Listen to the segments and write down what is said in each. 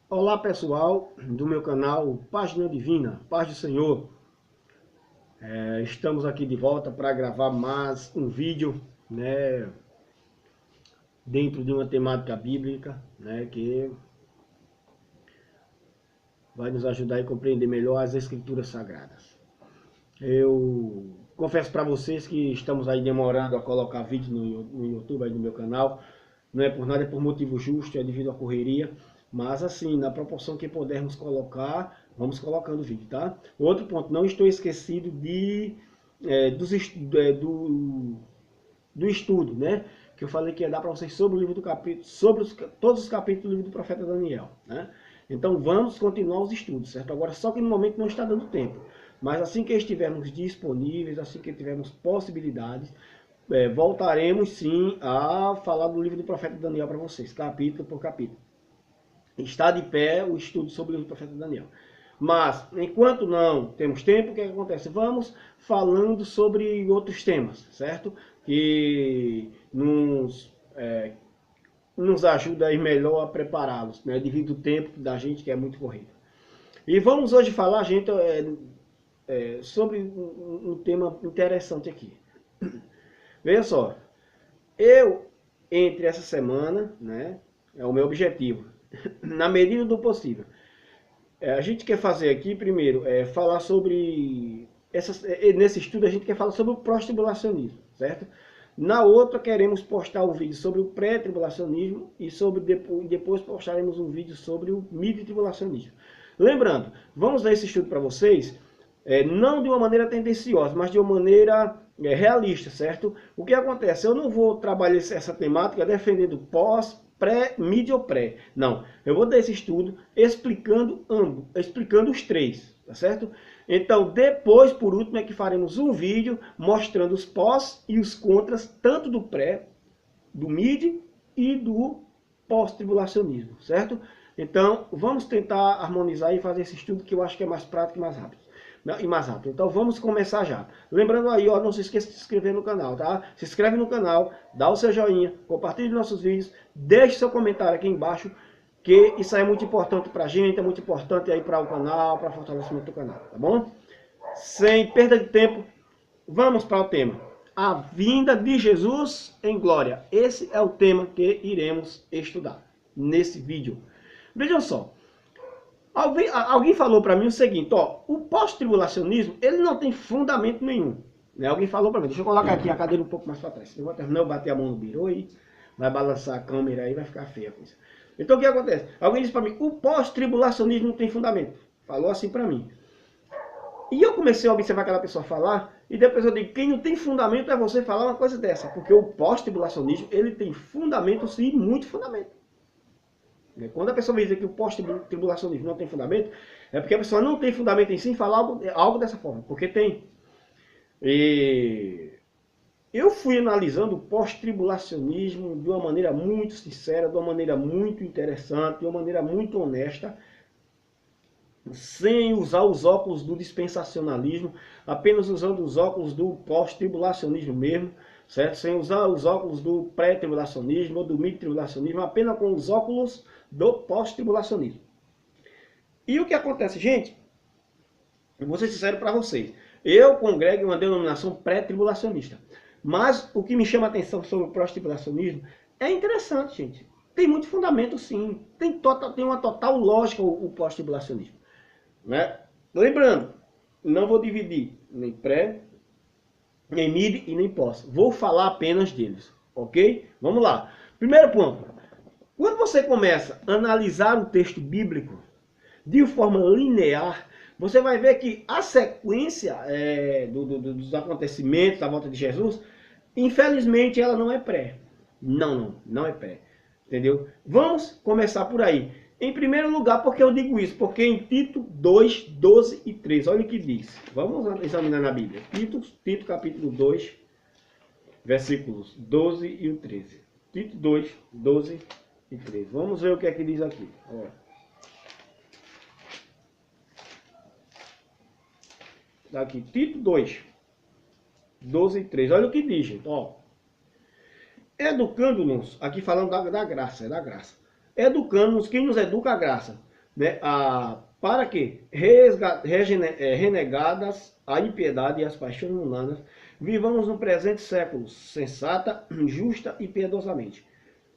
Olá pessoal do meu canal Página Divina, Paz do Senhor. Estamos aqui de volta para gravar mais um vídeo, né, dentro de uma temática bíblica, né, que vai nos ajudar a compreender melhor as Escrituras Sagradas. Eu confesso para vocês que estamos aí demorando a colocar vídeo no YouTube, aí no meu canal. Não é por nada, é por motivo justo, é devido à correria. Mas assim, na proporção que pudermos colocar, vamos colocando vídeo, tá? Outro ponto, não estou esquecido do estudo, né? Que eu falei que ia dar para vocês sobre o livro do capítulo, todos os capítulos do livro do profeta Daniel, né? Então vamos continuar os estudos, certo? Agora só que no momento não está dando tempo. Mas assim que estivermos disponíveis, assim que tivermos possibilidades, voltaremos sim a falar do livro do profeta Daniel para vocês, capítulo por capítulo. Está de pé o estudo sobre o livro do profeta Daniel. Mas, enquanto não temos tempo, o que acontece? Vamos falando sobre outros temas, certo? Que nos ajuda a ir melhor a prepará-los, né? Devido ao tempo da gente que é muito corrido. E vamos hoje falar, gente, sobre um tema interessante aqui. Veja só, entre essa semana, né, é o meu objetivo, na medida do possível. A gente quer fazer aqui, primeiro, falar sobre, nesse estudo a gente quer falar sobre o pós-tribulacionismo, certo? Na outra queremos postar um vídeo sobre o pré-tribulacionismo e depois postaremos um vídeo sobre o mid-tribulacionismo. Lembrando, vamos dar esse estudo para vocês, não de uma maneira tendenciosa, mas de uma maneira realista, certo? O que acontece? Eu não vou trabalhar essa temática defendendo pós, pré, mid ou pré. Não, eu vou dar esse estudo explicando ambos, explicando os três, tá certo? Então, depois, por último, é que faremos um vídeo mostrando os pós e os contras, tanto do pré, do mid e do pós-tribulacionismo, certo? Então, vamos tentar harmonizar e fazer esse estudo que eu acho que é mais prático e mais rápido. Então vamos começar já. Lembrando aí, ó, não se esqueça de se inscrever no canal, tá? Se inscreve no canal, dá o seu joinha, compartilhe nossos vídeos, deixe seu comentário aqui embaixo, que isso aí é muito importante pra gente, é muito importante aí para o canal, para o fortalecimento do canal, tá bom? Sem perda de tempo, vamos para o tema. A vinda de Jesus em glória. Esse é o tema que iremos estudar nesse vídeo. Vejam só. Alguém falou para mim o seguinte, ó, o pós-tribulacionismo, ele não tem fundamento nenhum. Né? Alguém falou para mim, deixa eu colocar aqui a cadeira um pouco mais para trás. Eu vou terminar, eu bater a mão no birô e vai balançar a câmera aí, vai ficar feia a coisa. Então o que acontece? Alguém disse para mim, o pós-tribulacionismo não tem fundamento. Falou assim para mim. E eu comecei a observar aquela pessoa falar, e depois eu digo, quem não tem fundamento é você falar uma coisa dessa. Porque o pós-tribulacionismo, ele tem fundamento sim, muito fundamento. Quando a pessoa vem dizer que o pós-tribulacionismo não tem fundamento, é porque a pessoa não tem fundamento em si falar algo dessa forma, porque tem. E eu fui analisando o pós-tribulacionismo de uma maneira muito sincera, de uma maneira muito interessante, de uma maneira muito honesta, sem usar os óculos do dispensacionalismo, apenas usando os óculos do pós-tribulacionismo mesmo, certo? Sem usar os óculos do pré-tribulacionismo ou do mid-tribulacionismo, apenas com os óculos do pós-tribulacionismo. E o que acontece, gente? Eu vou ser sincero para vocês. Eu congrego em uma denominação pré-tribulacionista. Mas o que me chama a atenção sobre o pós-tribulacionismo é interessante, gente. Tem muito fundamento, sim. Tem uma total lógica o pós-tribulacionismo. Né? Lembrando, não vou dividir nem pré, nem mid e nem pós. Vou falar apenas deles, ok? Vamos lá. Primeiro ponto. Quando você começa a analisar o texto bíblico de forma linear, você vai ver que a sequência dos acontecimentos da volta de Jesus, infelizmente, ela não é pré. Não é pré. Entendeu? Vamos começar por aí. Em primeiro lugar, porque eu digo isso? Porque em Tito 2, 12 e 13, olha o que diz. Vamos examinar na Bíblia. Tito capítulo 2, versículos 12 e o 13. Tito 2, 12 e 13. Vamos ver o que é que diz aqui. Ó. Aqui, Tito 2, 12 e 13. Olha o que diz, gente. Ó. Educando-nos, aqui falando da graça, é da graça. Educando-nos, quem nos educa a graça, né, para que, renegadas a impiedade e as paixões mundanas, vivamos no presente século, sensata, justa e piedosamente.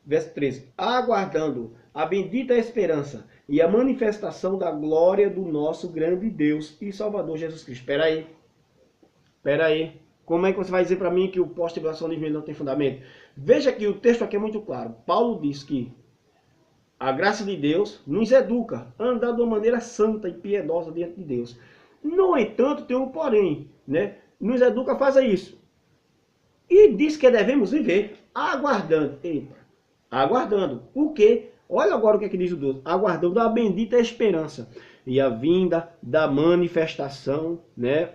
Verso 13. Aguardando a bendita esperança e a manifestação da glória do nosso grande Deus e Salvador Jesus Cristo. Espera aí. Como é que você vai dizer para mim que o pós-tribulacionismo não tem fundamento? Veja que o texto aqui é muito claro. Paulo diz que a graça de Deus nos educa a andar de uma maneira santa e piedosa diante de Deus. No entanto, tem um porém, né? Nos educa a fazer isso. E diz que devemos viver aguardando. Eita, aguardando. O quê? Olha agora o que é que diz o 12. Aguardando a bendita esperança e a vinda da manifestação, né?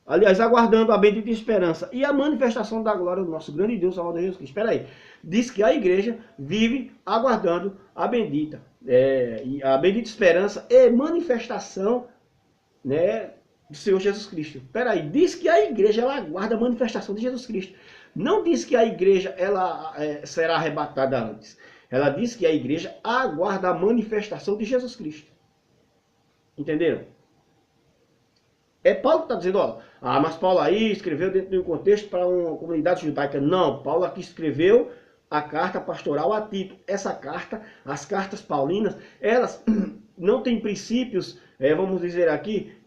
Aliás, aguardando a bendita esperança e a manifestação da glória do nosso grande Deus, Salvador Jesus Cristo. Espera aí. Diz que a igreja vive aguardando a bendita esperança e manifestação, né, do Senhor Jesus Cristo. Espera aí. Diz que a igreja ela aguarda a manifestação de Jesus Cristo. Não diz que a igreja ela será arrebatada antes. Ela diz que a igreja aguarda a manifestação de Jesus Cristo. Entenderam? É Paulo que está dizendo, ó, mas Paulo aí escreveu dentro de um contexto para uma comunidade judaica. Não, Paulo aqui escreveu a carta pastoral a Tito. Essa carta, as cartas paulinas, elas não têm princípios, vamos dizer aqui,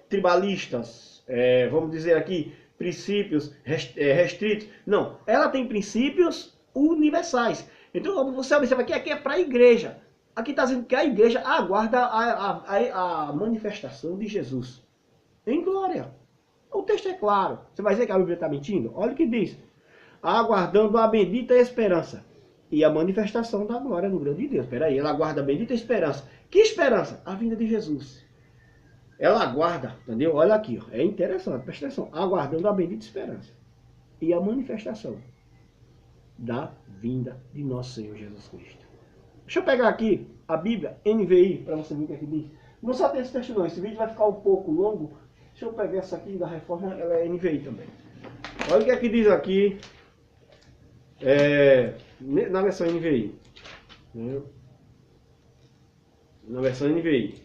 tribalistas, vamos dizer aqui, princípios restritos. Não, ela tem princípios universais. Então você observa que aqui é para a igreja. Aqui está dizendo que a igreja aguarda a manifestação de Jesus em glória. O texto é claro. Você vai dizer que a Bíblia está mentindo? Olha o que diz. Aguardando a bendita esperança e a manifestação da glória do grande Deus. Espera aí, ela aguarda a bendita esperança. Que esperança? A vinda de Jesus. Ela aguarda, entendeu? Olha aqui, ó. É interessante, presta atenção. Aguardando a bendita esperança e a manifestação da vinda de nosso Senhor Jesus Cristo. Deixa eu pegar aqui a Bíblia, NVI, para você ver o que é que diz. Não só tem esse texto não, esse vídeo vai ficar um pouco longo. Deixa eu pegar essa aqui da Reforma, ela é NVI também. Olha o que é que diz aqui, na versão NVI. Na versão NVI.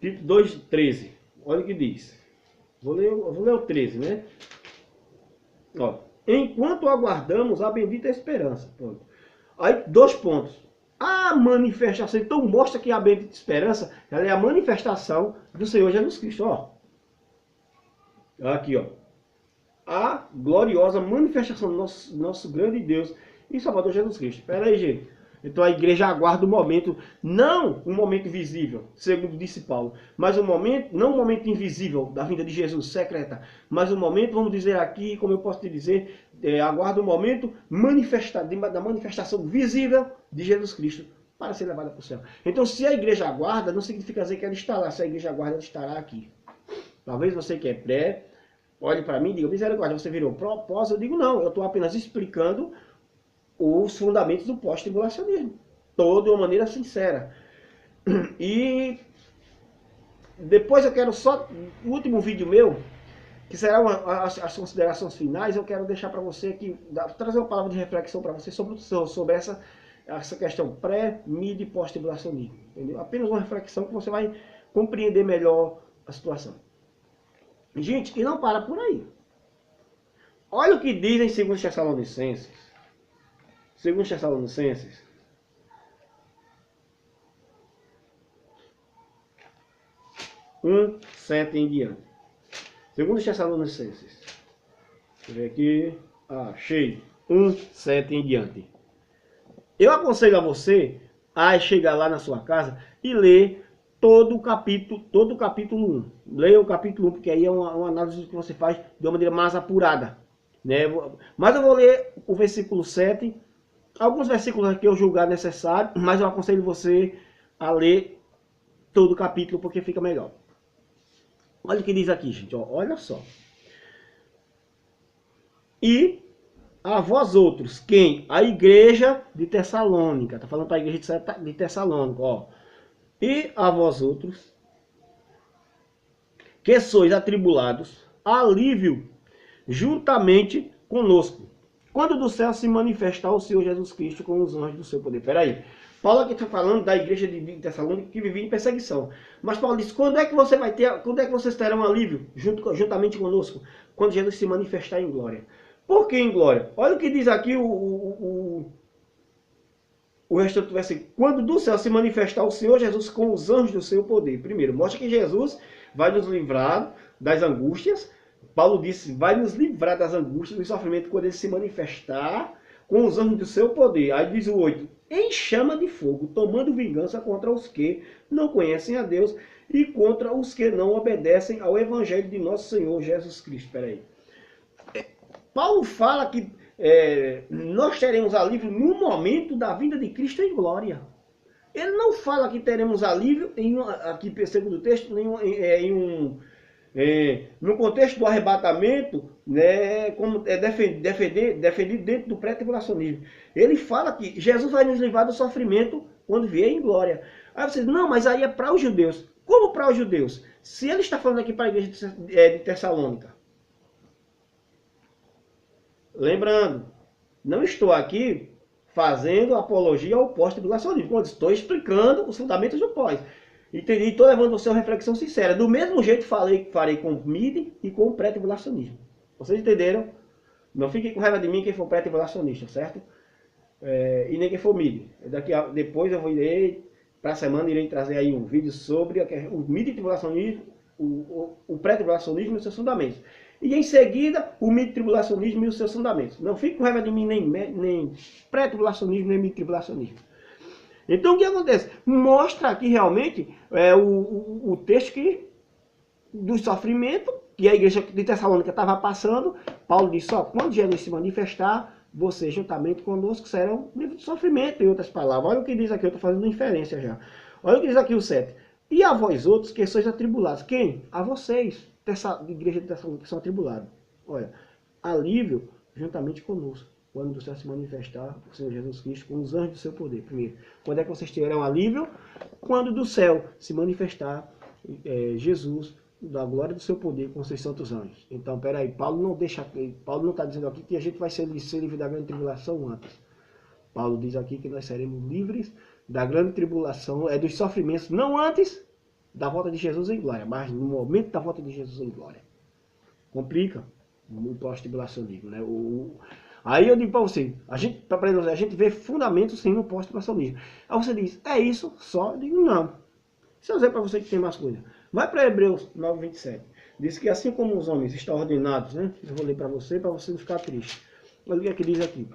Tito 2,13. Olha o que diz. Vou ler o 13, né? Ó, enquanto aguardamos a bendita esperança. Pronto. Aí, 2 pontos. A manifestação, então mostra que a bendita esperança, ela é a manifestação do Senhor Jesus Cristo, ó. Aqui, ó. A gloriosa manifestação do nosso grande Deus e Salvador Jesus Cristo. Espera aí, gente. Então a igreja aguarda o momento, não um momento visível, segundo disse Paulo, mas um momento, não um momento invisível da vinda de Jesus, secreta, mas um momento, vamos dizer aqui, como eu posso te dizer, aguarda o momento da manifestação visível de Jesus Cristo para ser levada para o céu. Então se a igreja aguarda, não significa dizer que ela está lá, se a igreja aguarda, ela estará aqui. Talvez você que é pré, olhe para mim e diga, misericórdia, você virou propósito? Eu digo, não, eu estou apenas explicando os fundamentos do pós-tribulacionismo, todo de uma maneira sincera. E depois eu quero só, o último vídeo meu, que será as considerações finais, eu quero deixar para você aqui, trazer uma palavra de reflexão para você sobre essa questão pré, mid e pós-tribulacionismo. Entendeu? Apenas uma reflexão que você vai compreender melhor a situação. Gente, e não para por aí. Olha o que diz em 2 Tessalonicenses. 2 Tessalonicenses 1:7 em diante. 2 Tessalonicenses. Deixa eu ver aqui. Achei. 1:7 em diante. Eu aconselho a você a chegar lá na sua casa e ler todo o capítulo 1. Leia o capítulo 1, porque aí é uma análise que você faz de uma maneira mais apurada, né? Mas eu vou ler o versículo 7. Alguns versículos aqui eu julgar necessário, mas eu aconselho você a ler todo o capítulo, porque fica melhor. Olha o que diz aqui, gente. Ó, olha só. E a vós outros, quem? A igreja de Tessalônica. Está falando para a igreja de Tessalônica. Ó. E a vós outros, que sois atribulados, alívio juntamente conosco, quando do céu se manifestar o Senhor Jesus Cristo com os anjos do seu poder. Espera aí. Paulo aqui está falando da igreja de Tessalônica que vivia em perseguição. Mas Paulo diz, quando é que você vai ter, quando é que vocês terão alívio juntamente conosco? Quando Jesus se manifestar em glória. Por que em glória? Olha o que diz aqui o restante do versículo. Quando do céu se manifestar o Senhor Jesus com os anjos do seu poder. Primeiro, mostra que Jesus vai nos livrar das angústias. Paulo disse, vai nos livrar das angústias, do sofrimento, quando ele se manifestar com os anjos do seu poder. Aí diz o 8, em chama de fogo, tomando vingança contra os que não conhecem a Deus e contra os que não obedecem ao evangelho de nosso Senhor Jesus Cristo. Espera aí. Paulo fala que nós teremos alívio no momento da vinda de Cristo em glória. Ele não fala que teremos alívio, aqui segundo o texto, no contexto do arrebatamento, né, como é defendido dentro do pré-tribulacionismo. Ele fala que Jesus vai nos livrar do sofrimento quando vier em glória. Aí você diz, não, mas aí é para os judeus. Como para os judeus? Se ele está falando aqui para a igreja de Tessalônica. Lembrando, não estou aqui fazendo apologia ao pós-tribulacionismo, quando estou explicando os fundamentos do pós. E estou levando você a uma reflexão sincera. Do mesmo jeito farei com o MID e com o pré-tribulacionismo. Vocês entenderam? Não fiquem com raiva de mim quem for pré-tribulacionista, certo? E nem quem for MID. Depois eu irei, para a semana, irei trazer aí um vídeo sobre o MID tribulacionismo, o pré-tribulacionismo e os seus fundamentos. E em seguida, o mid-tribulacionismo e os seus fundamentos. Não fique com raiva de mim nem pré-tribulacionismo, nem mid-tribulacionismo. Então o que acontece? Mostra aqui realmente o texto do sofrimento que a igreja de Tessalônica estava passando. Paulo disse, ó, quando Jesus se manifestar, vocês juntamente conosco serão livres de sofrimento, em outras palavras. Olha o que diz aqui, eu estou fazendo inferência já. Olha o que diz aqui o 7. E a vós outros que sois atribulados. Quem? A vocês, dessa igreja de Tessalônica, que são atribulados. Olha, alívio juntamente conosco, quando do céu se manifestar o Senhor Jesus Cristo com os anjos do seu poder. Primeiro, quando é que vocês terão alívio? Quando do céu se manifestar Jesus, da glória do seu poder com os seus santos anjos. Então, peraí, Paulo não está dizendo aqui que a gente vai ser livre da grande tribulação antes. Paulo diz aqui que nós seremos livres da grande tribulação, dos sofrimentos, não antes da volta de Jesus em glória, mas no momento da volta de Jesus em glória. Complica o pós-tribulacionismo, né? Aí eu digo para você, a gente vê fundamentos sim no pós-tribulacionismo. Aí você diz, é isso só? Eu digo, não. Se eu dizer para você que tem mais coisa. Vai para Hebreus 9:27. Diz que assim como os homens estão ordenados, né? Eu vou ler para você não ficar triste. Olha o que é que diz aqui.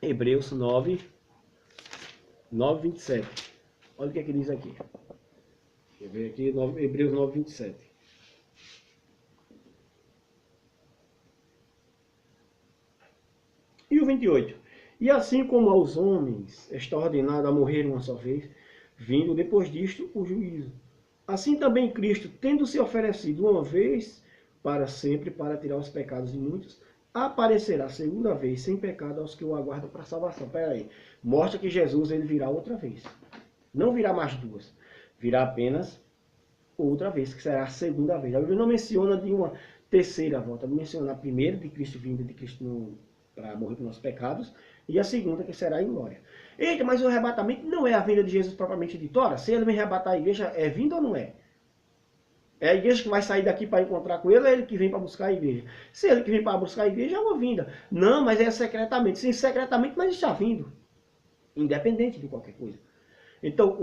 Hebreus 9:27. Olha o que é que diz aqui. Deixa eu ver aqui, Hebreus 9:27. E o 28. E assim como aos homens está ordenado a morrer uma só vez, vindo depois disto o juízo. Assim também Cristo, tendo se oferecido uma vez para sempre para tirar os pecados de muitos, aparecerá segunda vez sem pecado aos que o aguardam para a salvação. Pera aí. Mostra que Jesus ele virá outra vez. Não virá mais duas. Virá apenas outra vez, que será a segunda vez. A Bíblia não menciona de uma terceira volta. Menciona a primeira de Cristo vindo de Cristo para morrer pelos nossos pecados. E a segunda que será em glória. Eita, mas o arrebatamento não é a vinda de Jesus propriamente dita. Ora, se ele vem arrebatar a igreja, é vindo ou não é? É a igreja que vai sair daqui para encontrar com ele, ou é ele que vem para buscar a igreja? Se ele que vem para buscar a igreja, é uma vinda. Não, mas é secretamente. Sim, secretamente, mas está vindo. Independente de qualquer coisa. Então,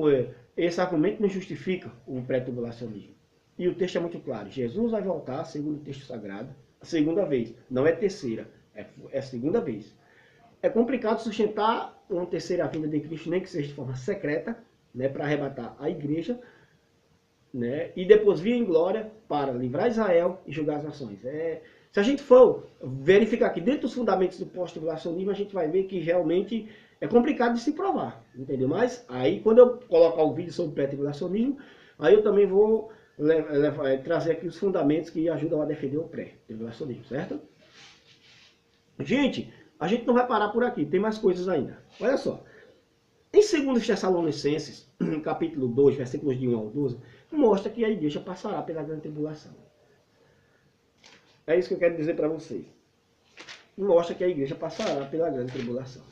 esse argumento não justifica o pré-tribulacionismo. E o texto é muito claro. Jesus vai voltar, segundo o texto sagrado, a segunda vez. Não é terceira, é a segunda vez. É complicado sustentar uma terceira vinda de Cristo, nem que seja de forma secreta, né, para arrebatar a igreja, né, e depois vir em glória para livrar Israel e julgar as nações. Se a gente for verificar aqui dentro dos fundamentos do pós-tribulacionismo, a gente vai ver que realmente é complicado de se provar, entendeu? Mas aí quando eu colocar o vídeo sobre o pré-tribulacionismo, aí eu também vou trazer aqui os fundamentos que ajudam a defender o pré-tribulacionismo, certo? Gente, a gente não vai parar por aqui, tem mais coisas ainda. Olha só. Em 2 Tessalonicenses, capítulo 2, versículos de 1 ao 12, mostra que a igreja passará pela grande tribulação. É isso que eu quero dizer para vocês. Mostra que a igreja passará pela grande tribulação.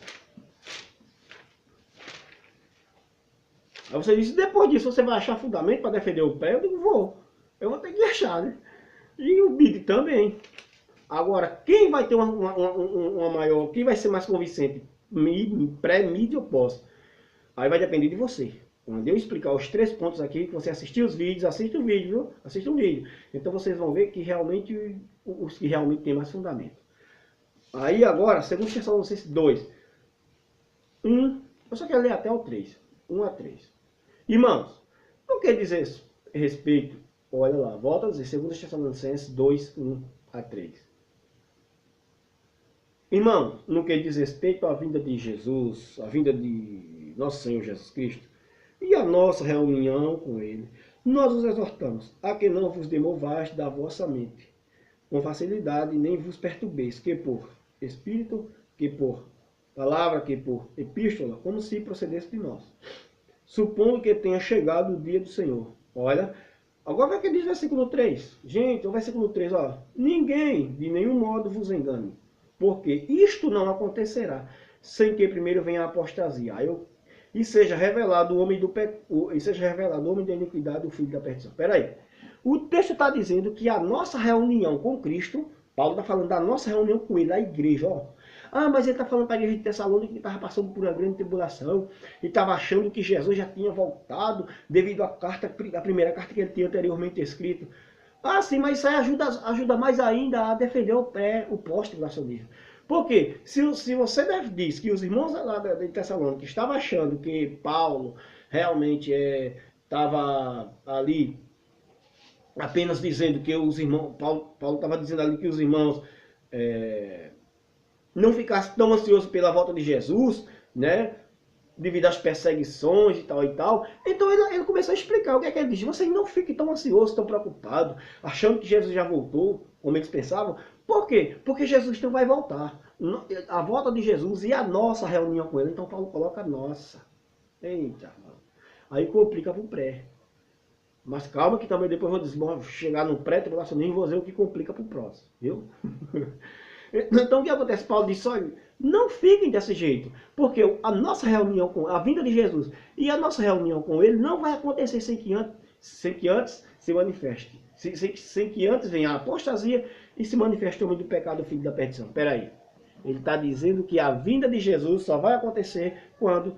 Aí você disse, depois disso você vai achar fundamento para defender o pré? Eu digo, vou. Eu vou ter que achar, né? E o BID também. Agora, quem vai ter uma maior, quem vai ser mais convincente? Pré, mídia ou pós? Aí vai depender de você. Quando eu explicar os 3 pontos aqui, que você assistir os vídeos, assista o vídeo, viu? Assista o vídeo. Então vocês vão ver que realmente, os que realmente têm mais fundamento. Aí agora, segundo Tessalonicenses 2, 1, eu só quero ler até o 3. 1 a 3. Irmãos, não quer dizer respeito, olha lá, volta a dizer, segundo Tessalonicenses 2, 1 a 3. Irmão, no que diz respeito à vinda de Jesus, à vinda de nosso Senhor Jesus Cristo, e a nossa reunião com Ele, nós os exortamos a que não vos demovais da vossa mente, com facilidade, nem vos perturbeis, que por Espírito, que por palavra, que por epístola, como se procedesse de nós. Supondo que tenha chegado o dia do Senhor. Olha, agora vai que diz versículo 3. Gente, o versículo 3, ó. Ninguém, de nenhum modo, vos engane, porque isto não acontecerá sem que primeiro venha a apostasia. E seja revelado o homem da iniquidade, o filho da perdição. Espera aí. O texto está dizendo que a nossa reunião com Cristo, Paulo está falando da nossa reunião com ele, a igreja, ó. Ah, mas ele está falando para a igreja de Tessalônica que estava passando por uma grande tribulação e estava achando que Jesus já tinha voltado devido à primeira carta que ele tinha anteriormente escrito. Ah, sim, mas isso aí ajuda mais ainda a defender o pós-tribulacionismo. Por quê? Se você diz que os irmãos lá de Tessalônica estavam achando que Paulo realmente estava ali apenas dizendo que os irmãos, Paulo estava dizendo ali que os irmãos não ficassem tão ansiosos pela volta de Jesus, né? Devido às perseguições e tal. Então ele começou a explicar o que é que ele diz. Vocês não fiquem tão ansiosos, tão preocupados, achando que Jesus já voltou, como eles pensavam. Por quê? Porque Jesus não vai voltar. A volta de Jesus e a nossa reunião com ele. Então Paulo coloca a nossa. Eita, mano. Aí complica para o pré. Mas calma que também depois vou chegar no pré-tribulacionismo e vou dizer o que complica para o próximo. Viu? Então o que acontece? Paulo disse, olha, não fiquem desse jeito, porque a nossa reunião com a vinda de Jesus e a nossa reunião com ele não vai acontecer sem que antes se manifeste, sem que antes venha a apostasia e se manifeste o homem do pecado, o filho da perdição. Espera aí, ele está dizendo que a vinda de Jesus só vai acontecer quando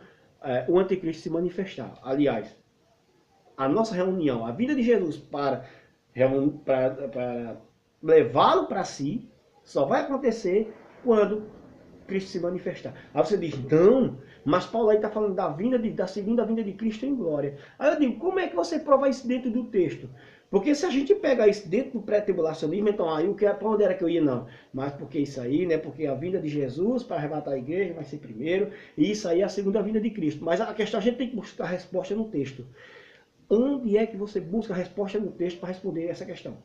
o anticristo se manifestar. Aliás, a nossa reunião, a vinda de Jesus para levá-lo para si, só vai acontecer quando Cristo se manifestar. Aí você diz, não, mas Paulo aí está falando da segunda vinda de Cristo em glória. Aí eu digo, como é que você prova isso dentro do texto? Porque se a gente pega isso dentro do pré-tribulacionismo, então aí para onde era que eu ia? Não. Mas porque isso aí, né? Porque a vinda de Jesus para arrebatar a igreja vai ser primeiro, e isso aí é a segunda vinda de Cristo. Mas a questão, a gente tem que buscar a resposta no texto. Onde é que você busca a resposta no texto para responder essa questão?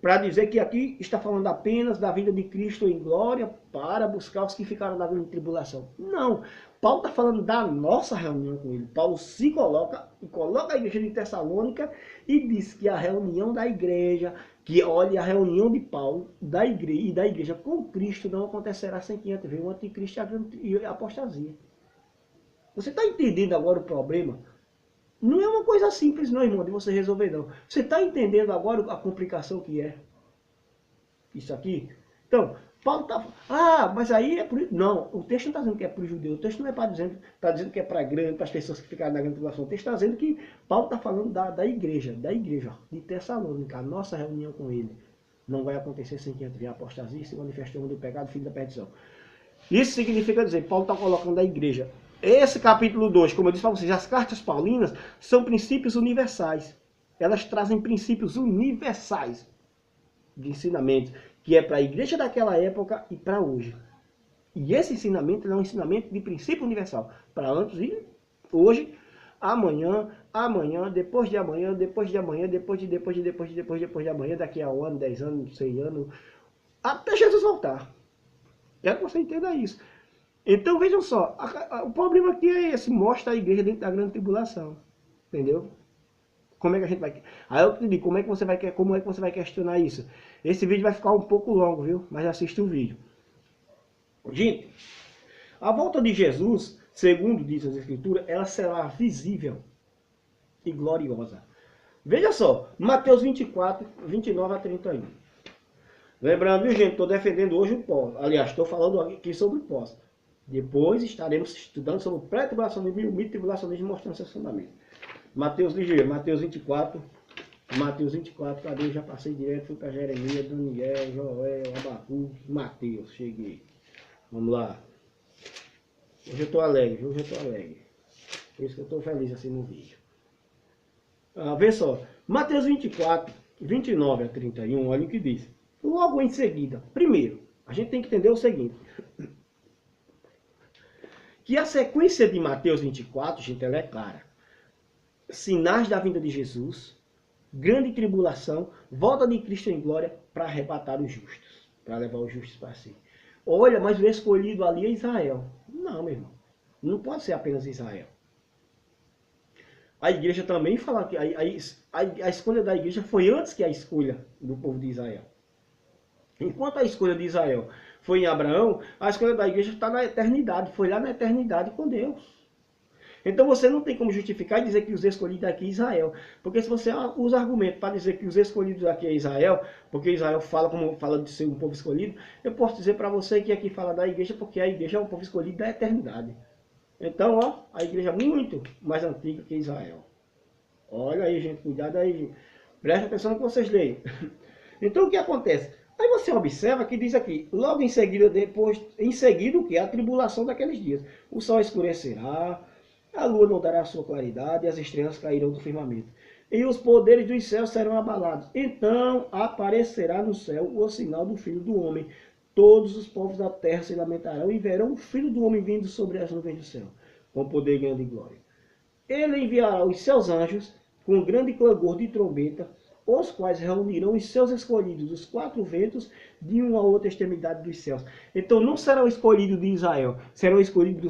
Para dizer que aqui está falando apenas da vinda de Cristo em glória para buscar os que ficaram na grande tribulação. Não, Paulo está falando da nossa reunião com ele. Paulo se coloca a igreja de Tessalônica e diz que a reunião da igreja, que olha a reunião de Paulo da igreja com Cristo não acontecerá sem que antes venha o anticristo e a apostasia. Você está entendendo agora o problema? Não é uma coisa simples não, irmão, de você resolver não. Você está entendendo agora a complicação que é isso aqui? Então, Paulo está... Ah, mas aí é por... Não, o texto não está dizendo que é para o judeu. O texto não está dizendo que é para as pessoas que ficaram na grande tribulação. O texto está dizendo que Paulo está falando da igreja de Tessalônica. A nossa reunião com ele não vai acontecer sem que entre a apostasia e se manifestou do pecado, filho da perdição. Isso significa dizer, Paulo está colocando a igreja. Esse capítulo 2, como eu disse para vocês, as cartas paulinas são princípios universais. Elas trazem princípios universais de ensinamento, que é para a igreja daquela época e para hoje. E esse ensinamento é um ensinamento de princípio universal. Para antes e hoje, amanhã, depois de amanhã, depois de amanhã, depois de amanhã, daqui a 1 ano, 10 anos, 100 anos, até Jesus voltar. Quero que você entenda isso. Então vejam só, o problema aqui é esse, mostra a igreja dentro da grande tribulação, entendeu? Como é que a gente vai... Aí eu te digo, como é que você vai questionar isso? Esse vídeo vai ficar um pouco longo, viu? Mas assista o vídeo. Gente, a volta de Jesus segundo diz as Escrituras, ela será visível e gloriosa. Veja só, Mateus 24, 29 a 31. Lembrando, viu, gente, estou defendendo hoje o pós. Aliás, estou falando aqui sobre o pós. Depois estaremos estudando sobre o pré-tribulacionismo e o mito-tribulacionismo, mostrando seus fundamentos. Mateus ligeiro, Mateus 24, cadê? Eu já passei direto, fui para Jeremias, Daniel, Joel, Abacuque, Mateus, cheguei. Vamos lá. Hoje eu estou alegre, Por isso que eu estou feliz assim no vídeo. Vê só, Mateus 24, 29 a 31, olha o que diz. Logo em seguida, primeiro, a gente tem que entender o seguinte. Que a sequência de Mateus 24, gente, ela é clara. Sinais da vinda de Jesus, grande tribulação, volta de Cristo em glória para arrebatar os justos, para levar os justos para si. Olha, mas o escolhido ali é Israel. Não, meu irmão. Não pode ser apenas Israel. A igreja também fala que a escolha da igreja foi antes que a escolha do povo de Israel. Enquanto a escolha de Israel foi em Abraão, a escolha da igreja está na eternidade. Foi lá na eternidade com Deus. Então você não tem como justificar e dizer que os escolhidos aqui é Israel. Porque se você usa argumento para dizer que os escolhidos aqui é Israel, porque Israel fala como fala de ser um povo escolhido, eu posso dizer para você que aqui fala da igreja porque a igreja é um povo escolhido da eternidade. Então, ó, a igreja é muito mais antiga que Israel. Olha aí, gente, cuidado aí. Preste atenção no que vocês leem. Então, o que acontece? Aí você observa que diz aqui, logo em seguida, em seguida, o que? A tribulação daqueles dias. O sol escurecerá, a lua não dará sua claridade, e as estrelas cairão do firmamento. E os poderes dos céus serão abalados. Então aparecerá no céu o sinal do Filho do Homem. Todos os povos da terra se lamentarão e verão o Filho do Homem vindo sobre as nuvens do céu, com poder, grande e glória. Ele enviará os seus anjos com grande clangor de trombeta, os quais reunirão os seus escolhidos dos quatro ventos de uma a outra extremidade dos céus. Então não serão escolhidos de Israel, serão escolhidos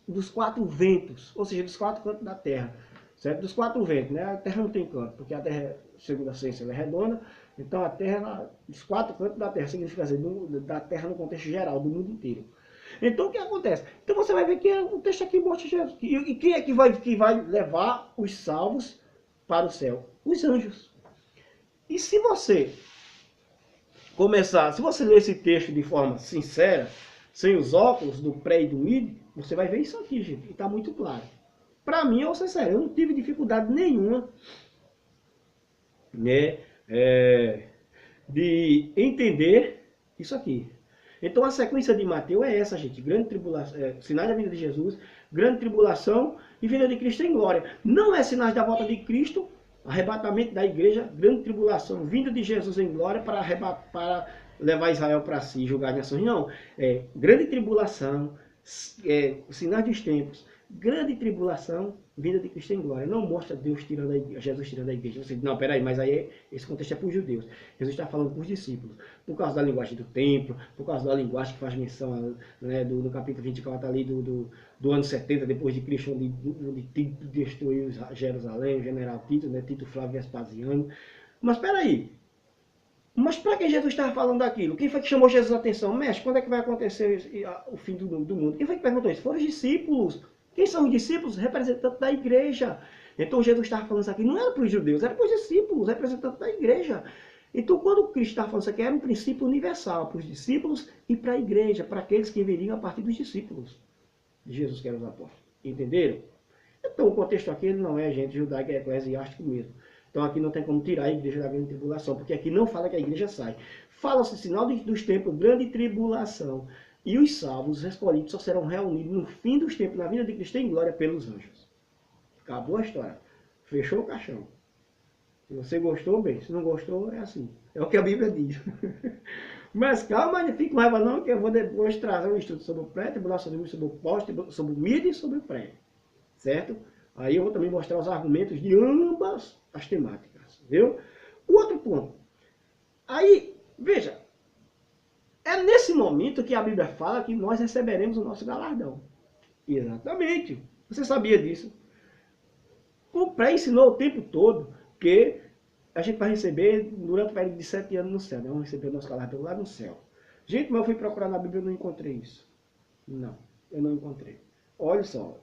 dos quatro ventos, ou seja, dos quatro cantos da terra. Certo? Dos quatro ventos, né? A terra não tem canto, porque a terra, segundo a ciência, ela é redonda. Então a terra, dos quatro cantos da terra, significa dizer, da terra no contexto geral, do mundo inteiro. Então o que acontece? Então você vai ver que o texto aqui mostra Jesus. E quem é que vai levar os salvos para o céu? Os anjos. E se você se você ler esse texto de forma sincera, sem os óculos do pré e do mid, você vai ver isso aqui, gente, e está muito claro. Para mim, eu vou ser sério, eu não tive dificuldade nenhuma, né, de entender isso aqui. Então a sequência de Mateus é essa, gente. Grande tribulação, sinais da vinda de Jesus, grande tribulação e vinda de Cristo em glória. Não é sinais da volta de Cristo, arrebatamento da igreja, grande tribulação, vinda de Jesus em glória para levar Israel para si, julgar as nações. Não, é grande tribulação, sinais dos tempos, grande tribulação, vinda de Cristo em glória. Não mostra Deus tirando Jesus tirando a igreja. Você diz, não, peraí, mas aí esse contexto é para os judeus. Jesus está falando para os discípulos. Por causa da linguagem do templo, por causa da linguagem que faz menção, né, do capítulo 24 ali do ano 70 depois de Cristo, onde Tito destruiu Jerusalém, o general Tito, né, Tito Flávio Vespasiano. Mas peraí, mas para que Jesus estava falando daquilo? Quem foi que chamou Jesus a atenção? Mestre, quando é que vai acontecer o fim do mundo? Quem foi que perguntou isso? Foram os discípulos. Quem são os discípulos? Representantes da igreja. Então Jesus estava falando isso aqui, não era para os judeus, era para os discípulos, representantes da igreja. Então quando Cristo estava falando isso aqui, era um princípio universal para os discípulos e para a igreja, para aqueles que viriam a partir dos discípulos de Jesus, que eram os apóstolos. Entenderam? Então o contexto aqui ele não é, gente, judaico, é eclesiástico mesmo. Então aqui não tem como tirar a igreja da grande tribulação, porque aqui não fala que a igreja sai. Fala-se sinal dos tempos, grande tribulação. E os salvos, os escolhidos, só serão reunidos no fim dos tempos, na vida de Cristo em glória, pelos anjos. Acabou a história. Fechou o caixão. Se você gostou, bem. Se não gostou, é assim. É o que a Bíblia diz. Mas calma, não fique com raiva não, que eu vou depois trazer um estudo sobre o pré-tribulacionismo, sobre o pós, sobre o mid e sobre o pré. Certo? Aí eu vou também mostrar os argumentos de ambas as temáticas. Viu? O outro ponto. Aí, veja. É nesse momento que a Bíblia fala que nós receberemos o nosso galardão. Exatamente. Você sabia disso? O pré ensinou o tempo todo que a gente vai receber durante o período de 7 anos no céu. Nós vamos receber o nosso galardão lá no céu. Gente, mas eu fui procurar na Bíblia e não encontrei isso. Não, eu não encontrei. olha só,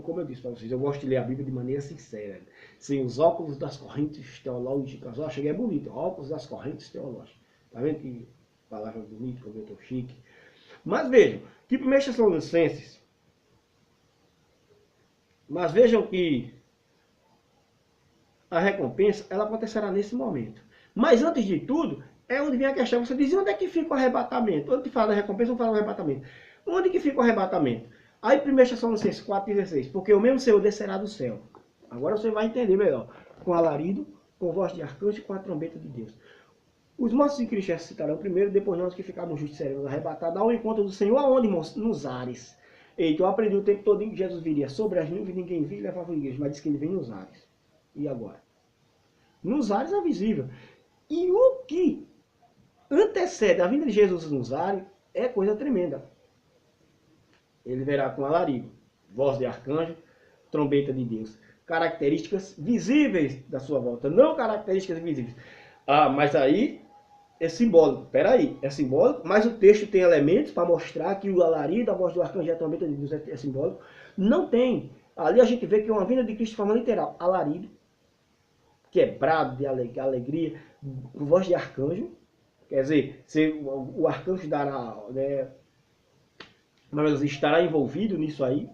como eu disse para vocês, eu gosto de ler a Bíblia de maneira sincera, sem os óculos das correntes teológicas. Ó, cheguei bonito, óculos das correntes teológicas. Tá vendo que palavra bonita, como eu tô chique. Mas vejam, que 1 Tessalonicenses, mas vejam que a recompensa, ela acontecerá nesse momento. Mas antes de tudo, é onde vem a questão. Você diz, onde é que fica o arrebatamento? Onde fala da recompensa, não fala do arrebatamento. Onde que fica o arrebatamento? Aí 1 Tessalonicenses 4,16, porque o mesmo Senhor descerá do céu. Agora você vai entender melhor. Com alarido, com voz de arcanjo e com a trombeta de Deus. Os mortos em Cristo ressuscitarão primeiro, depois nós que ficarmos justos seremos arrebatados ao encontro do Senhor. Aonde, irmãos? Nos ares. Eita, eu aprendi o tempo todo que Jesus viria sobre as nuvens, ninguém via e levava a igreja, mas diz que ele vem nos ares. E agora? Nos ares é visível. E o que antecede a vinda de Jesus nos ares é coisa tremenda. Ele verá com alarido, voz de arcanjo, trombeta de Deus. Características visíveis da sua volta, não características invisíveis. Ah, mas aí é simbólico. Peraí, é simbólico, mas o texto tem elementos para mostrar que o alarido, a voz do arcanjo e a trombeta de Deus é simbólico. Não tem. Ali a gente vê que é uma vinda de Cristo de forma literal. Alarido, quebrado de alegria, com voz de arcanjo. Quer dizer, o arcanjo dará, né, mas estará envolvido nisso aí.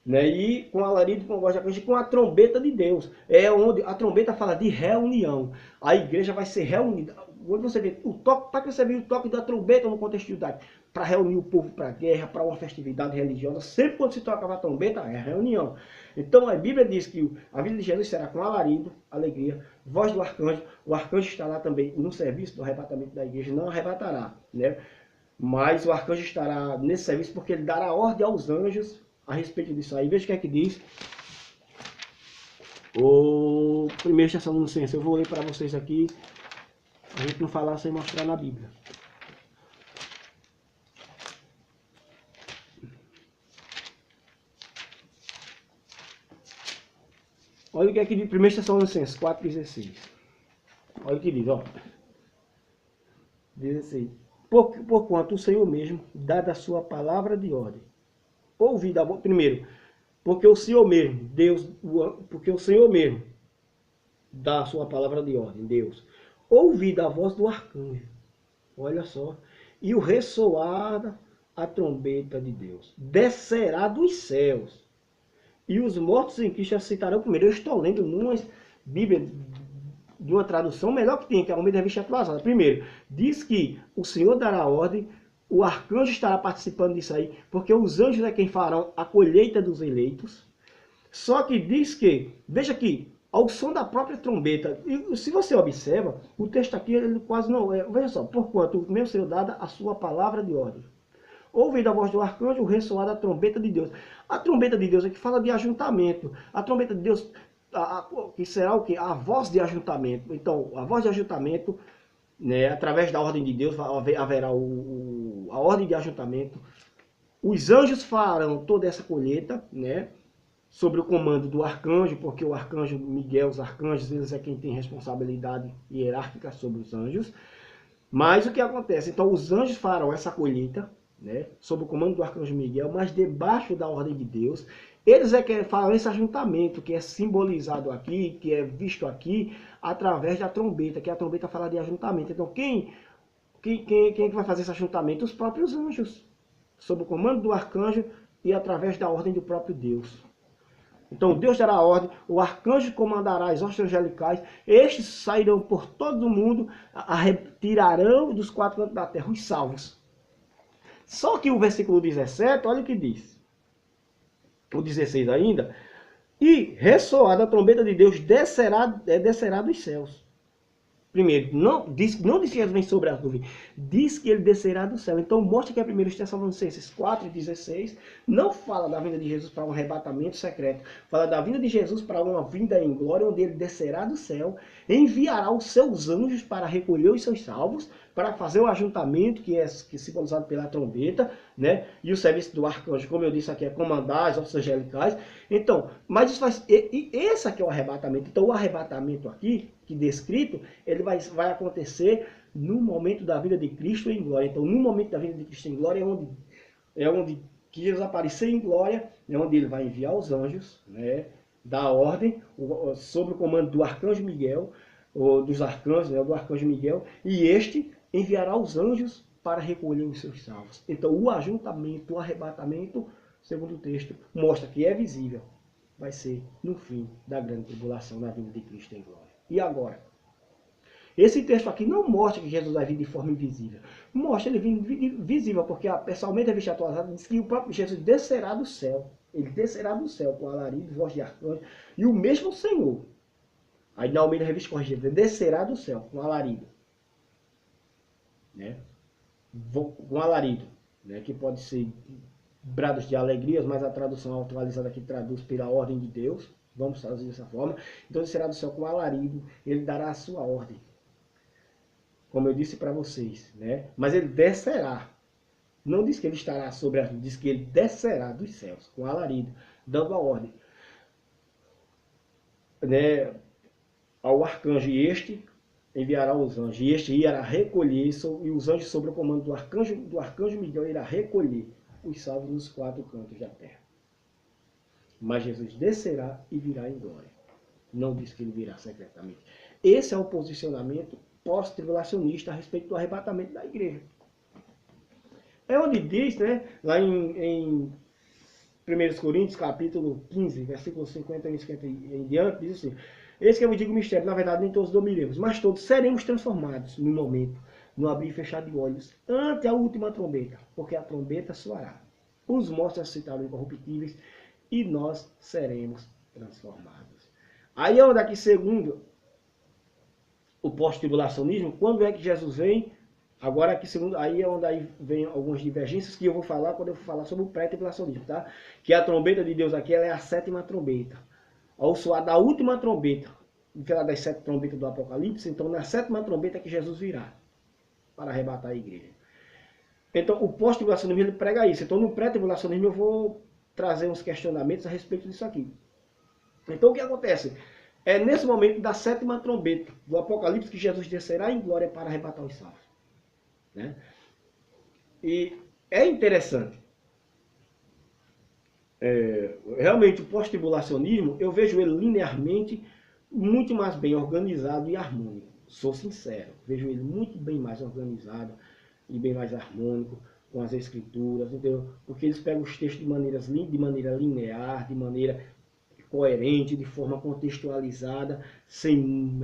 Né? E com alarido, com voz de arcanjo, com a trombeta de Deus. É onde a trombeta fala de reunião. A igreja vai ser reunida. Quando você vê o toque, para que você vê o toque da trombeta no contexto judaico? Para reunir o povo para a guerra, para uma festividade religiosa. Sempre quando se toca a trombeta, é reunião. Então a Bíblia diz que a vida de Jesus será com alarido, alegria, voz do arcanjo. O arcanjo estará também no serviço do arrebatamento da igreja, não arrebatará, né? Mas o arcanjo estará nesse serviço porque ele dará ordem aos anjos a respeito disso aí. Veja o que é que diz o 1 Tessalonicenses. Eu vou ler para vocês aqui, a gente não falar sem mostrar na Bíblia. Olha o que é que diz 1 Tessalonicenses 4,16. Olha o que diz, ó. Diz assim: porquanto o Senhor mesmo, dada a sua palavra de ordem, ouvida a voz, primeiro, porque o Senhor mesmo, Deus, porque o Senhor mesmo dá a sua palavra de ordem, Deus, ouvida a voz do arcanjo, olha só, e o ressoar a trombeta de Deus, descerá dos céus, e os mortos em Cristo ressuscitarão primeiro. Eu estou lendo numa Bíblia de uma tradução melhor que tem, que é a Almeida Revista Atualizada. Primeiro, diz que o Senhor dará ordem, o arcanjo estará participando disso aí, porque os anjos é quem farão a colheita dos eleitos. Só que diz que, veja aqui, ao som da própria trombeta, e se você observa, o texto aqui ele quase não é. Veja só, porquanto o meu Senhor dada a sua palavra de ordem. Ouvindo a voz do arcanjo, o ressoar da trombeta de Deus. A trombeta de Deus é que fala de ajuntamento. A trombeta de Deus, que será o quê? A voz de ajuntamento. Então, a voz de ajuntamento, né, através da ordem de Deus, haverá a ordem de ajuntamento. Os anjos farão toda essa colheita, né, sobre o comando do arcanjo, porque o arcanjo Miguel, os arcanjos, eles é quem tem responsabilidade hierárquica sobre os anjos. Mas o que acontece? Então, os anjos farão essa colheita, né, sob o comando do arcanjo Miguel, mas debaixo da ordem de Deus. Eles é que falam esse ajuntamento, que é simbolizado aqui, que é visto aqui, através da trombeta, que a trombeta fala de ajuntamento. Então, quem que vai fazer esse ajuntamento? Os próprios anjos, sob o comando do arcanjo e através da ordem do próprio Deus. Então, Deus dará a ordem, o arcanjo comandará as hostes angelicais, estes sairão por todo o mundo, retirarão dos quatro cantos da terra os salvos. Só que o versículo 17, olha o que diz. O 16 ainda. E ressoada a trombeta de Deus descerá dos céus. Primeiro, não diz que Jesus vem sobre as nuvens. Diz que ele descerá do céu. Então mostra que é 1 Tessalonicenses 4,16 não fala da vinda de Jesus para um arrebatamento secreto. Fala da vinda de Jesus para uma vinda em glória, onde ele descerá do céu, enviará os seus anjos para recolher os seus salvos, para fazer o ajuntamento, que é simbolizado pela trombeta, né? E o serviço do arcanjo, como eu disse aqui, é comandar as hostes angelicais. Então, mas isso faz. E esse aqui é o arrebatamento. Então, o arrebatamento aqui, que descrito, ele vai acontecer no momento da vida de Cristo em glória. Então, no momento da vida de Cristo em glória é onde que Jesus aparecer em glória, é onde ele vai enviar os anjos, né, dar ordem sob o comando do arcanjo Miguel, ou dos arcanjos, né, do arcanjo Miguel, e este enviará os anjos para recolher os seus salvos. Então o ajuntamento, o arrebatamento, segundo o texto, mostra que é visível, vai ser no fim da grande tribulação, na vinda de Cristo em glória. E agora? Esse texto aqui não mostra que Jesus vai vir de forma invisível. Mostra ele vindo visível, porque pessoalmente a revista atualizada diz que o próprio Jesus descerá do céu. Ele descerá do céu com alarido, voz de arcanjo. E o mesmo Senhor, aí na Almeida Revista Corrigida, descerá do céu com alarido. Né? Com alarido, né? Que pode ser brados de alegrias, mas a tradução atualizada aqui traduz pela ordem de Deus. Vamos traduzir dessa forma. Então ele será do céu com alarido, ele dará a sua ordem. Como eu disse para vocês, né? Mas ele descerá. Não diz que ele estará sobre a, diz que ele descerá dos céus com alarido, dando a ordem, né, ao arcanjo, e este enviará os anjos, e este irá recolher, e os anjos sob o comando do arcanjo Miguel irá recolher os salvos nos 4 cantos da terra. Mas Jesus descerá e virá em glória. Não diz que ele virá secretamente. Esse é o posicionamento pós-tribulacionista a respeito do arrebatamento da igreja. É onde diz, né, lá em 1 Coríntios, capítulo 15, versículo 50 em diante, diz assim: eis que eu vos digo o mistério, na verdade nem todos dormiremos, mas todos seremos transformados no momento, no abrir e fechar de olhos, ante a última trombeta, porque a trombeta soará. Os mortos ressuscitarão incorruptíveis e nós seremos transformados. Aí é onde aqui, segundo o pós-tribulacionismo, quando é que Jesus vem? Agora aqui, segundo, aí é onde aí vem algumas divergências que eu vou falar quando eu for falar sobre o pré-tribulacionismo, tá? Que a trombeta de Deus aqui, ela é a 7ª trombeta. Ao soar da última trombeta, das 7 trombetas do Apocalipse, então na 7ª trombeta é que Jesus virá para arrebatar a igreja. Então o pós-tribulacionismo ele prega isso. Então no pré-tribulacionismo eu vou trazer uns questionamentos a respeito disso aqui. Então o que acontece? É nesse momento da 7ª trombeta do Apocalipse que Jesus descerá em glória para arrebatar os salvos. Né? E é interessante. Realmente o pós-tribulacionismo, eu vejo ele linearmente muito mais bem organizado e harmônico. Sou sincero, vejo ele muito bem mais organizado e bem mais harmônico com as escrituras, entendeu? Porque eles pegam os textos de maneira linear, de maneira coerente, de forma contextualizada, sem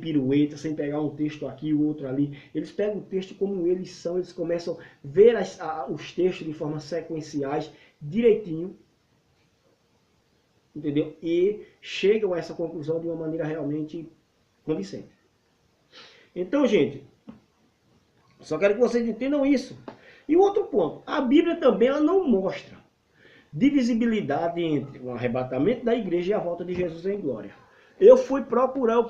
pirueta, sem pegar um texto aqui e o outro ali. Eles pegam o texto como eles são, eles começam a ver os textos de forma sequenciais, direitinho, entendeu? E chegam a essa conclusão de uma maneira realmente convincente. Então, gente, só quero que vocês entendam isso. E o outro ponto, a Bíblia também ela não mostra divisibilidade entre o arrebatamento da igreja e a volta de Jesus em glória. Eu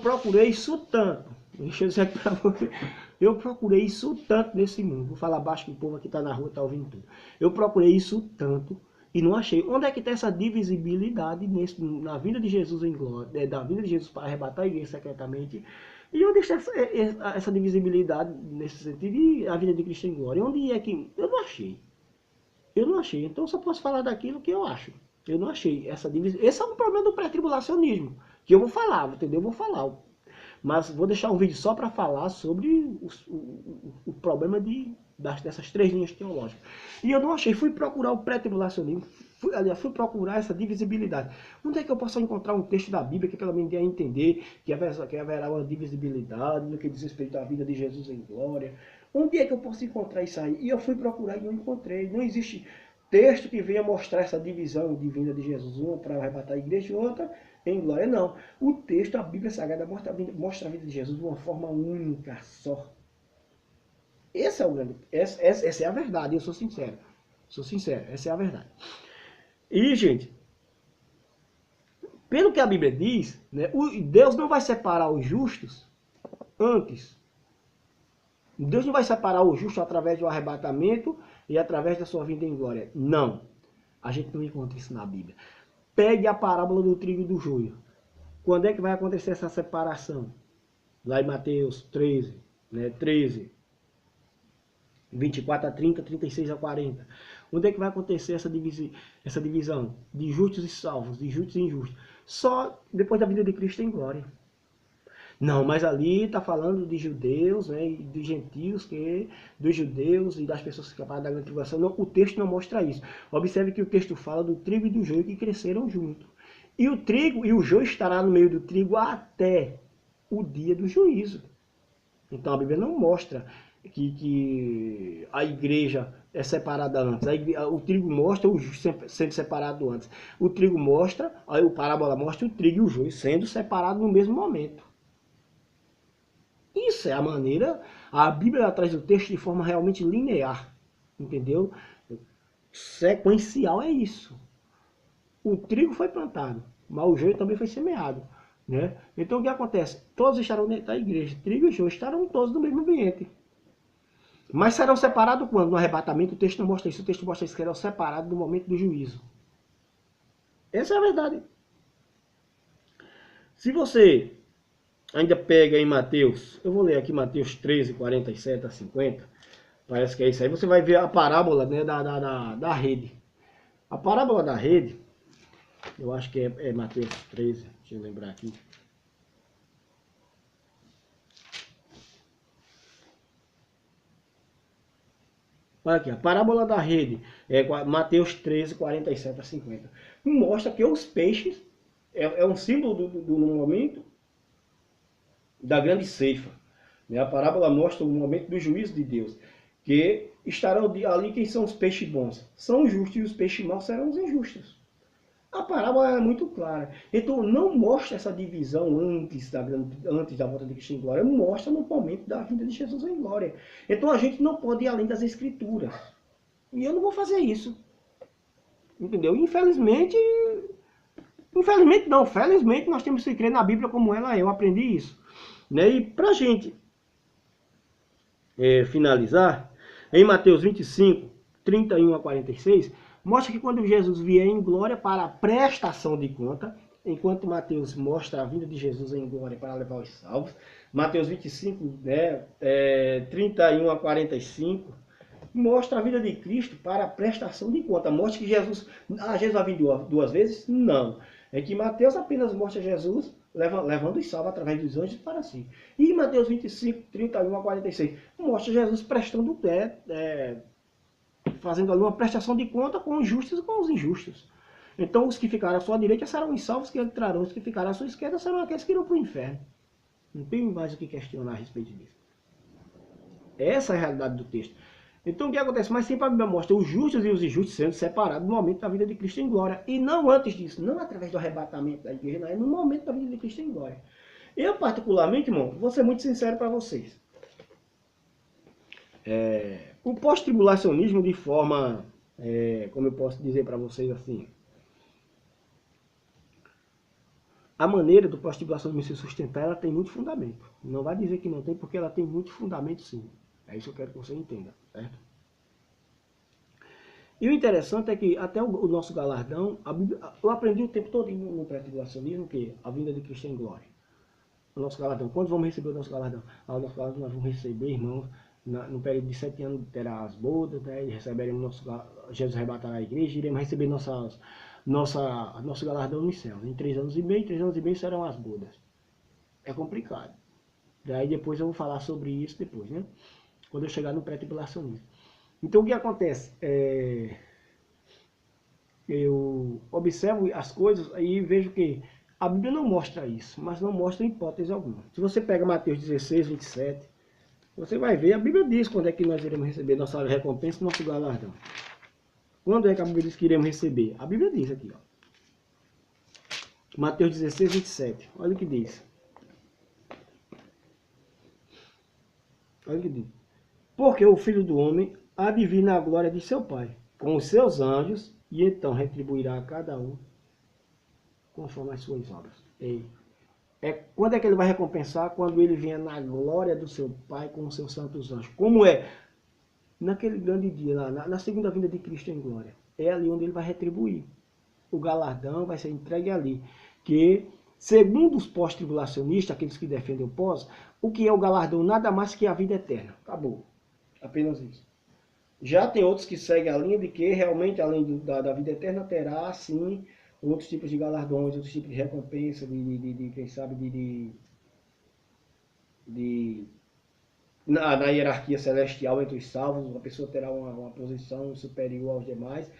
procurei isso tanto. Deixa eu dizer aqui para você. Eu procurei isso tanto nesse mundo. Vou falar baixo que o povo aqui está na rua, está ouvindo tudo. Eu procurei isso tanto e não achei. Onde é que tem essa divisibilidade na vida de Jesus em glória, da vida de Jesus para arrebatar a igreja secretamente? E eu deixei essa divisibilidade nesse sentido e a vida de Cristo em glória. Onde é que... Eu não achei. Eu não achei. Então eu só posso falar daquilo que eu acho. Eu não achei essa divisão. Esse é um problema do pré-tribulacionismo. Que eu vou falar, entendeu? Eu vou falar. Mas vou deixar um vídeo só para falar sobre o problema dessas 3 linhas teológicas. E eu não achei. Fui procurar o pré-tribulacionismo. Fui procurar essa divisibilidade. Onde é que eu posso encontrar um texto da Bíblia que pelo menos dê a entender que haverá uma divisibilidade no que diz respeito à vida de Jesus em glória? Onde é que eu posso encontrar isso aí? E eu fui procurar e não encontrei. Não existe texto que venha mostrar essa divisão de vinda de Jesus, uma para arrebatar a igreja e outra em glória. Não. O texto, a Bíblia Sagrada, mostra a vida de Jesus de uma forma única, só. Esse é o grande. Essa é a verdade, eu sou sincero. Sou sincero, essa é a verdade. E, gente, pelo que a Bíblia diz, né, Deus não vai separar os justos antes. Deus não vai separar o justo através do arrebatamento e através da sua vinda em glória. Não. A gente não encontra isso na Bíblia. Pegue a parábola do trigo e do joio. Quando é que vai acontecer essa separação? Lá em Mateus 13, né? 13. 24 a 30, 36 a 40. Onde é que vai acontecer essa divisão de justos e salvos, de justos e injustos? Só depois da vinda de Cristo em glória. Não, mas ali está falando de judeus, né, e de gentios, dos judeus e das pessoas que escaparam da grande tribulação. Não, o texto não mostra isso. Observe que o texto fala do trigo e do joio que cresceram junto. E o trigo e o joio estará no meio do trigo até o dia do juízo. Então a Bíblia não mostra que a igreja é separada antes. O trigo mostra o joio sendo separado antes. O trigo mostra, aí o parábola mostra o trigo e o joio sendo separados no mesmo momento. Isso é a maneira, a Bíblia traz o texto de forma realmente linear, entendeu? Sequencial é isso. O trigo foi plantado, mas o joio também foi semeado, né? Então o que acontece? Todos estarão dentro da igreja, trigo e joio estarão todos no mesmo ambiente. Mas serão separados quando? No arrebatamento, o texto não mostra isso, o texto mostra isso, que serão separados no momento do juízo. Essa é a verdade. Se você ainda pega em Mateus, eu vou ler aqui Mateus 13, 47 a 50, parece que é isso aí, você vai ver a parábola, né, da rede. A parábola da rede, eu acho que é Mateus 13, deixa eu lembrar aqui. Olha aqui, a parábola da rede, é Mateus 13, 47 a 50. Mostra que os peixes, é um símbolo do momento da grande ceifa. A parábola mostra o momento do juízo de Deus, que estarão ali quem são os peixes bons. São os justos e os peixes maus serão os injustos. A parábola é muito clara. Então não mostra essa divisão antes da volta de Cristo em glória, mostra no momento da vinda de Jesus em glória. Então a gente não pode ir além das escrituras. E eu não vou fazer isso. Entendeu? Infelizmente não, felizmente nós temos que crer na Bíblia como ela é. Eu aprendi isso. Né? E pra gente finalizar, em Mateus 25, 31 a 46, mostra que quando Jesus vier em glória para a prestação de conta, enquanto Mateus mostra a vinda de Jesus em glória para levar os salvos, Mateus 25, 31 a 45, mostra a vinda de Cristo para a prestação de conta. Mostra que Jesus vai vir duas vezes? Não. É que Mateus apenas mostra Jesus levando os salvos através dos anjos para si. E Mateus 25, 31 a 46, mostra Jesus prestando fazendo ali uma prestação de conta com os justos e com os injustos. Então os que ficaram à sua direita serão os salvos que entrarão, os que ficaram à sua esquerda serão aqueles que irão para o inferno. Não tem mais o que questionar a respeito disso. Essa é a realidade do texto. Então o que acontece? Mas sempre a Bíblia mostra os justos e os injustos sendo separados no momento da vida de Cristo em glória. E não antes disso, não através do arrebatamento da igreja, não, é no momento da vida de Cristo em glória. Eu particularmente, irmão, vou ser muito sincero para vocês. O pós-tribulacionismo de forma, como eu posso dizer para vocês assim, a maneira do pós-tribulacionismo se sustentar, ela tem muito fundamento. Não vai dizer que não tem, porque ela tem muito fundamento sim. É isso que eu quero que você entenda, certo? E o interessante é que até o nosso galardão, eu aprendi o tempo todo no pré-tribulacionismo, que a vinda de Cristo em glória. O nosso galardão, quando vamos receber o nosso galardão? O nosso galardão nós vamos receber, irmãos, no período de 7 anos terá as bodas, né, e receberemos Jesus arrebatará a igreja, e iremos receber nosso galardão no céu. Em 3 anos e meio serão as bodas. É complicado. Daí depois eu vou falar sobre isso depois, né? Quando eu chegar no pré-tribulacionismo. Então o que acontece? Eu observo as coisas e vejo que a Bíblia não mostra isso, mas não mostra hipótese alguma. Se você pega Mateus 16, 27, você vai ver, a Bíblia diz quando é que nós iremos receber nossa recompensa e nosso galardão. Quando é que a Bíblia diz que iremos receber? A Bíblia diz aqui, ó. Mateus 16, 27. Olha o que diz. Olha o que diz. Porque o Filho do Homem há de vir na glória de seu Pai, com os seus anjos, e então retribuirá a cada um conforme as suas obras. Quando é que ele vai recompensar? Quando ele vier na glória do seu Pai com os seus santos anjos. Como é? Naquele grande dia, na segunda vinda de Cristo em glória. É ali onde ele vai retribuir. O galardão vai ser entregue ali. Que, segundo os pós-tribulacionistas, aqueles que defendem o pós, o que é o galardão? Nada mais que a vida eterna. Acabou. Apenas isso. Já tem outros que seguem a linha de que realmente, além da vida eterna, terá, sim, outros tipos de galardões, outros tipos de recompensa, quem sabe, de na hierarquia celestial entre os salvos, a pessoa terá uma posição superior aos demais.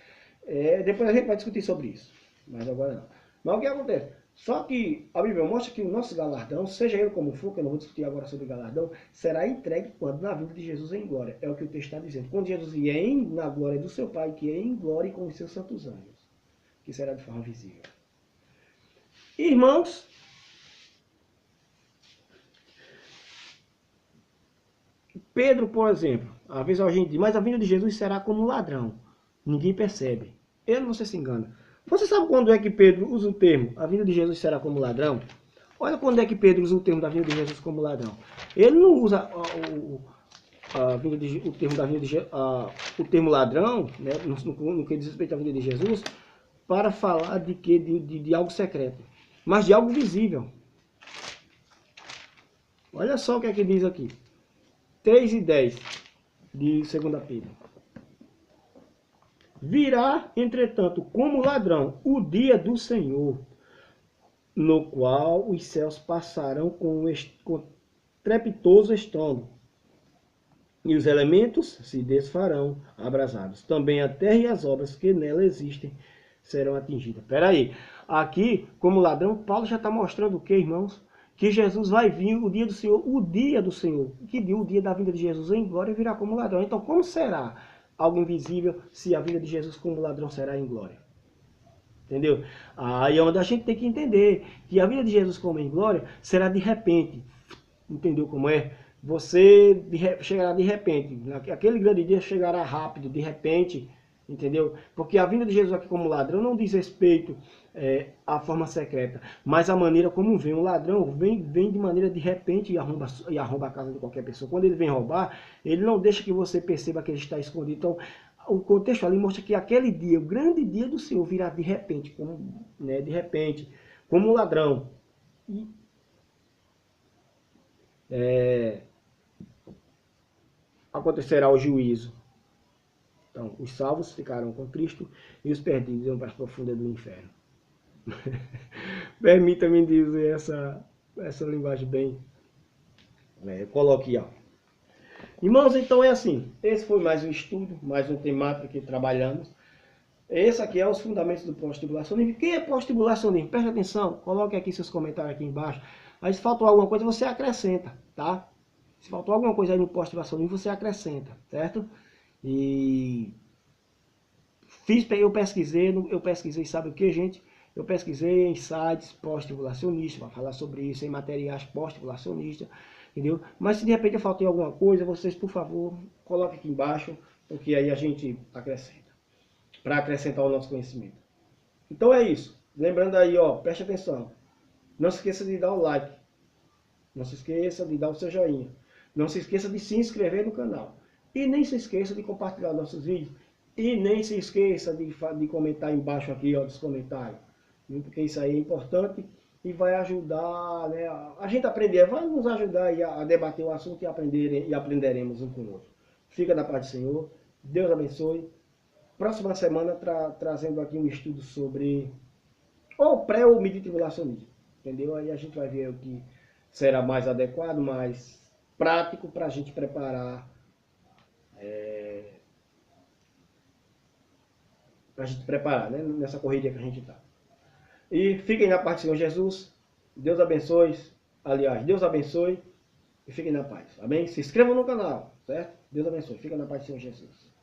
Depois a gente vai discutir sobre isso, mas agora não. Mas o que acontece? Só que a Bíblia mostra que o nosso galardão, seja ele como for, que eu não vou discutir agora sobre galardão, será entregue quando? Na vinda de Jesus em glória. É o que o texto está dizendo. Quando Jesus vier na glória do seu Pai, que é em glória com os seus santos anjos, que será de forma visível. Irmãos, Pedro, por exemplo, às vezes a gente diz, mas a vinda de Jesus será como ladrão. Ninguém percebe. Ele não se engana. Você sabe quando é que Pedro usa o termo a vinda de Jesus será como ladrão? Olha quando é que Pedro usa o termo da vinda de Jesus como ladrão. Ele não usa o termo da vinda de o termo ladrão, né, no que diz respeito à vinda de Jesus, para falar de algo secreto, mas de algo visível. Olha só o que é que diz aqui. 3:10 de 2 Pedro. Virá, entretanto, como ladrão o dia do Senhor, no qual os céus passarão com trepitoso estrondo, e os elementos se desfarão abrasados. Também a terra e as obras que nela existem serão atingidas. Espera aí. Aqui, como ladrão, Paulo já está mostrando o que, irmãos? Que Jesus vai vir o dia do Senhor, o dia do Senhor. Que dia? O dia da vinda de Jesus em glória virá como ladrão. Então, como será algo invisível se a vinda de Jesus como ladrão será em glória? Entendeu? Aí é onde a gente tem que entender que a vinda de Jesus como em glória será de repente. Entendeu como é? Você chegará de repente. Aquele grande dia chegará rápido, de repente. Entendeu? Porque a vinda de Jesus aqui como ladrão não diz respeito à forma secreta, mas a maneira como vem. Um ladrão vem de maneira de repente e arromba a casa de qualquer pessoa. Quando ele vem roubar, ele não deixa que você perceba que ele está escondido. Então, o contexto ali mostra que aquele dia, o grande dia do Senhor, virá de repente, como um ladrão. E acontecerá o juízo. Então, os salvos ficarão com Cristo e os perdidos irão para as profundezas do inferno. Permita-me dizer essa linguagem bem coloquial. Irmãos, então é assim. Esse foi mais um estudo, mais um temático que trabalhamos. Esse aqui é os fundamentos do pós-tribulacionismo. Quem é pós-tribulacionismo? Preste atenção, coloque aqui seus comentários aqui embaixo. Aí se faltou alguma coisa, você acrescenta, tá? Se faltou alguma coisa aí no pós-tribulacionismo, você acrescenta, certo? E eu pesquisei, sabe o que, gente? Eu pesquisei em sites pós-tribulacionistas para falar sobre isso, em materiais pós-tribulacionistas, entendeu? Mas se de repente eu faltei alguma coisa, vocês, por favor, coloquem aqui embaixo, porque aí a gente acrescenta, para acrescentar o nosso conhecimento. Então é isso. Lembrando aí, ó, preste atenção. Não se esqueça de dar o like. Não se esqueça de dar o seu joinha. Não se esqueça de se inscrever no canal. E nem se esqueça de compartilhar nossos vídeos. E nem se esqueça de comentar embaixo aqui, ó, dos comentários. Porque isso aí é importante e vai ajudar, né, a gente aprender, vai nos ajudar a debater o assunto e aprenderemos um com o outro. Fica na paz do Senhor. Deus abençoe. Próxima semana trazendo aqui um estudo sobre o pré ou midi-tribulacionismo. Entendeu? Aí a gente vai ver o que será mais adequado, mais prático para a gente preparar né, nessa corrida que a gente está. E fiquem na paz do Senhor Jesus. Deus abençoe. Aliás, Deus abençoe e fiquem na paz. Amém? Se inscrevam no canal, certo? Deus abençoe. Fiquem na paz do Senhor Jesus.